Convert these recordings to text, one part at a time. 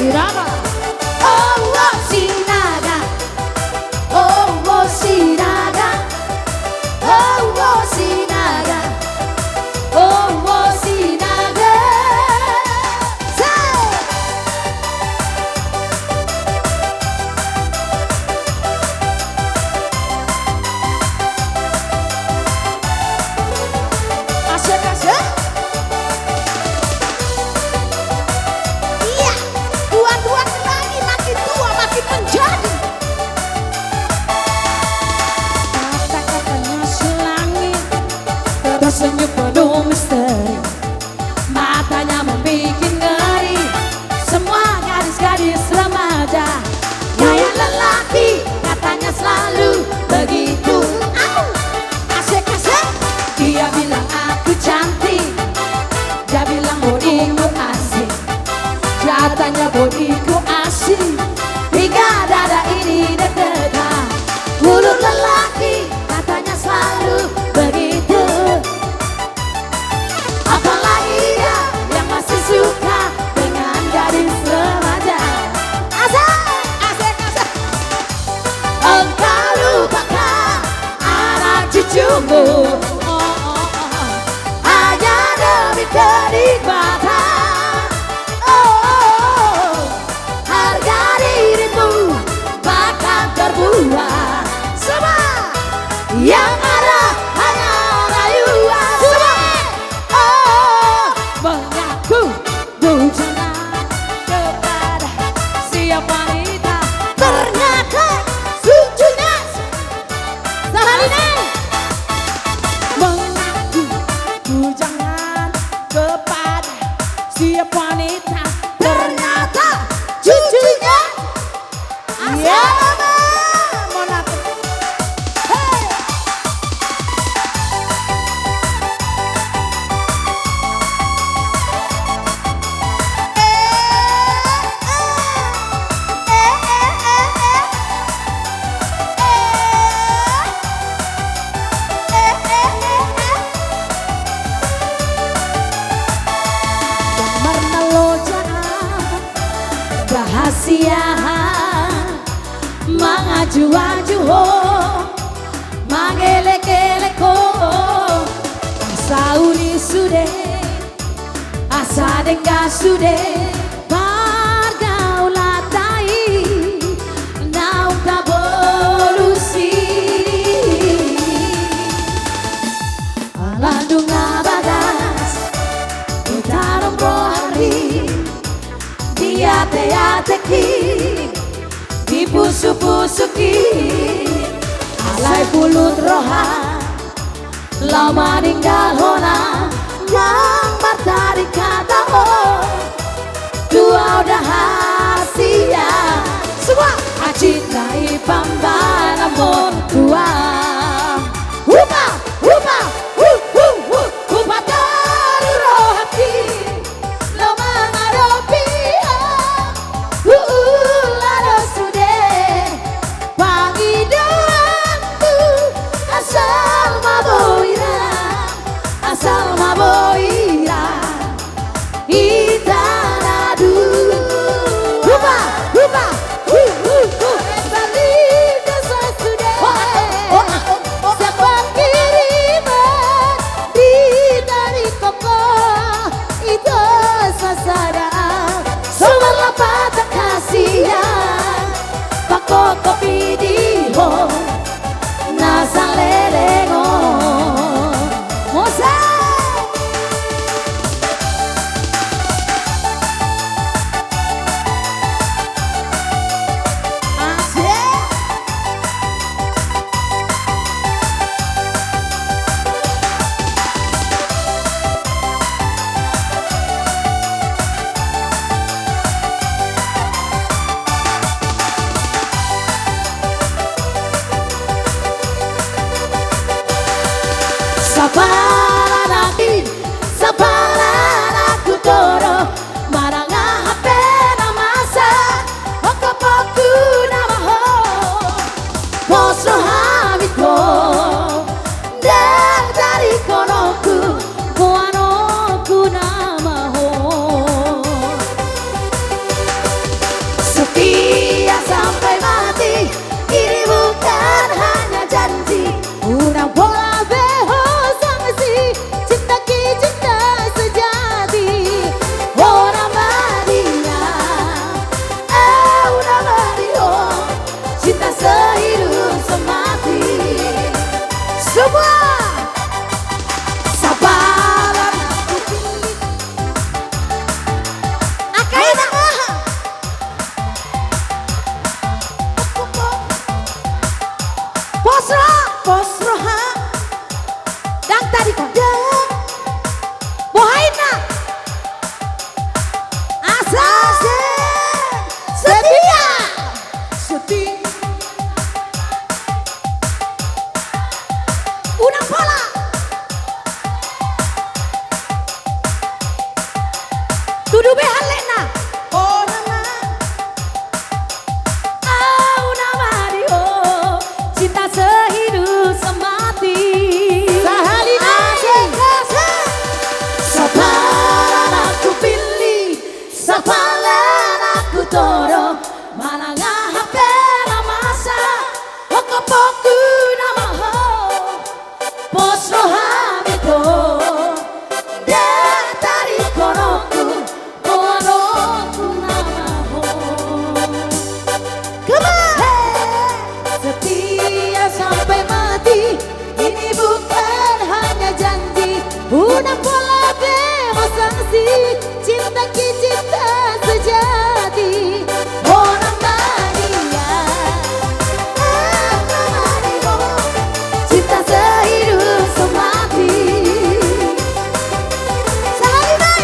Sinaga. Oh, oh, Sinaga. Oh, oh, Sinaga. Oh, oh, Sinaga. Oh, oh, Sinaga. Say. Asik-asik. Iya, tua-tua lagi makin tua makin menjadi. Kata-katanya selangit, tersenyum penuh misteri, matanya membuat ngeri. Semua gadis-gadis remaja, gaya lelaki katanya selalu begitu. Asik-asik. Dia bilang aku cantik, dia bilang bodiku asik, katanya bodiku asik, hingga dada ini deg-degan. Mulut lelaki katanya selalu begitu. Apalagi dia yang masih suka dengan gadis remaja. Asik, asik, asik. Engkau lupakan anak cucumu hanya demi kenikmatan. Oh, harga dirimu bakal terbuang. Semua yang ada hanya rayuan. Semua oh, mengaku bujana kepada siapa wanita, ternyata sucunya Sahalina. Mengaku bujangan kepada siap wanita, ternyata cucunya Asiana Monata. Hey. Rahasia mengaju-aju mangelek-eleko asa uli sude asa dengga sude pergaulatai naung kabolusi alandung abadas utarom rohari diate-ateki dipusu-pusuki alai pulut roha lama ninggal hona yang matahari kata oh dua udah hasia semua acintai pambana mon tua hupa hupa hupa taru rohati lama ngaropi lado sude pagi doanku asal maboira itanadu toro Mananga hape na masa Wakapoku na maho Posro hamito Detari koroku Koroku na maho Come on! Setia sampai mati Ini bukan hanya janji Una pola demonstrasi Cinta cinta sejati Orang mania Cinta sehidup semati Sampai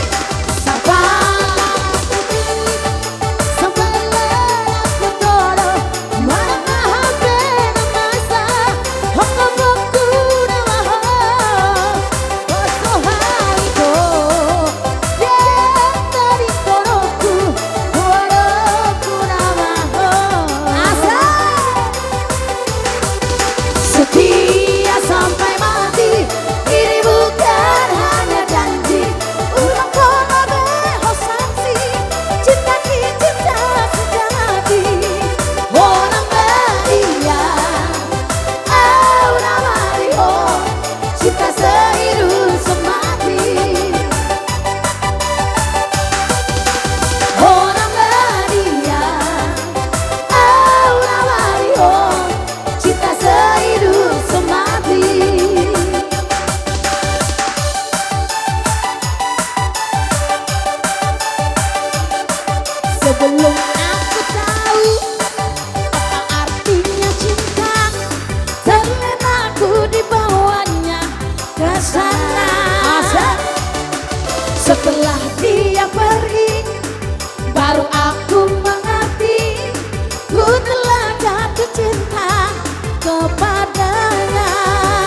aku toro Mana hape na masa Hokoboku na maho Koso harito Detari koroku Koroku na maho Setia sampai mati Ini bukan hanya janji Ulang pola behosansi Cinta cinta sejati Orang beria Aura Mario Cinta sehidup semati Orang beria Aura Mario Cinta sehidup semati Sebelum aku tahu apa artinya cinta, terlena aku dibawanya ke sana. Setelah dia pergi, baru aku mengerti, ku telah jatuh cinta kepadanya.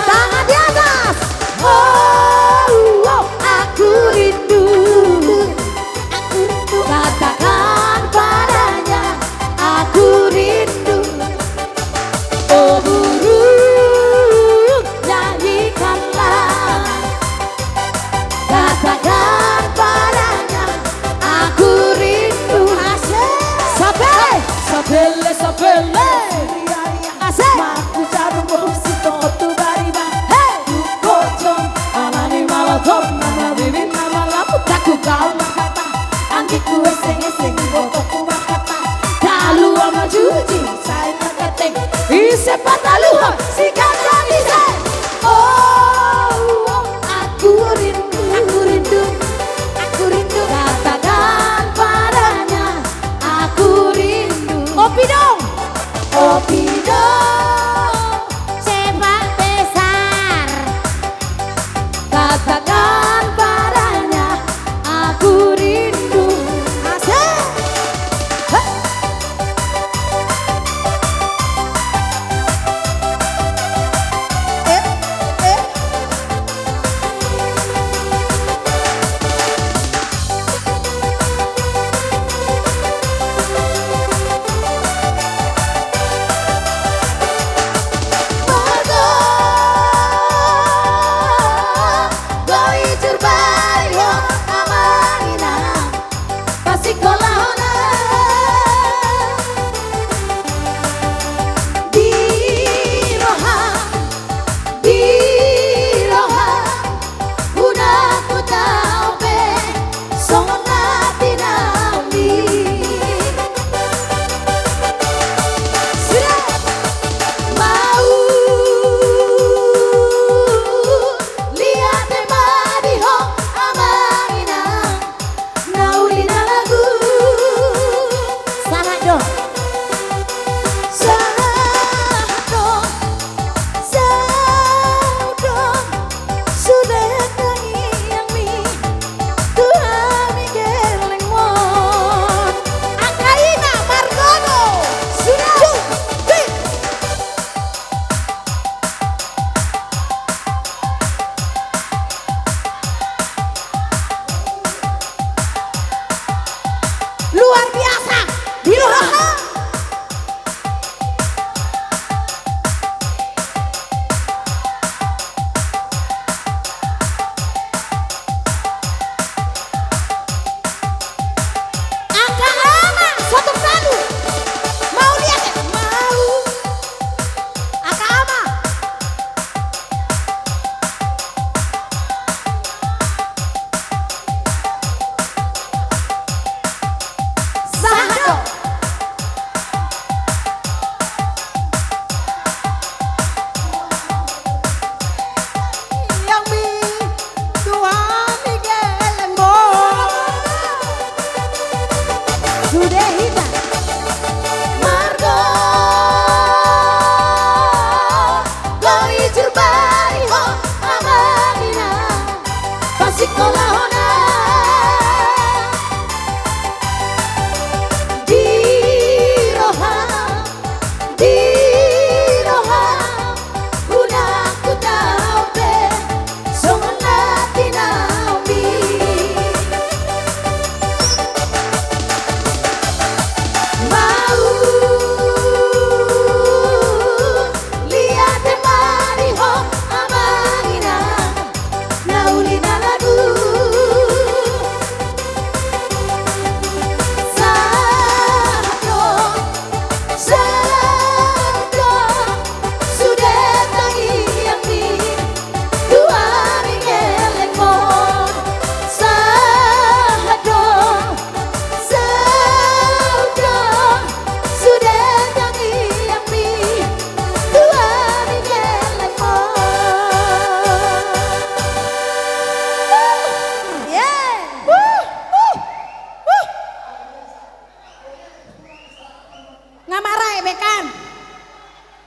Tangan di atas. Oh, aku rindu. Katakan padanya aku rindu. Oh burung nyanyikanlah. Katakan padanya aku rindu. Sapele, sapele, sapele. Asik. Aku jarum musik tu bariba. Hey, kocok. Amani malatop, nama bibin nama lapu taku kau kata. Angkiku eseng-eseng botoku makata Dalu ama cuci saya makate Ise pataluha si kata ise Oh, aku rindu Aku rindu Aku rindu Katakan padanya Aku rindu Opi dong Opi dong Sepak besar Katakan padanya Aku rindu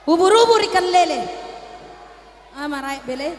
Ubur-ubur ikan lele. Ah, marai bele.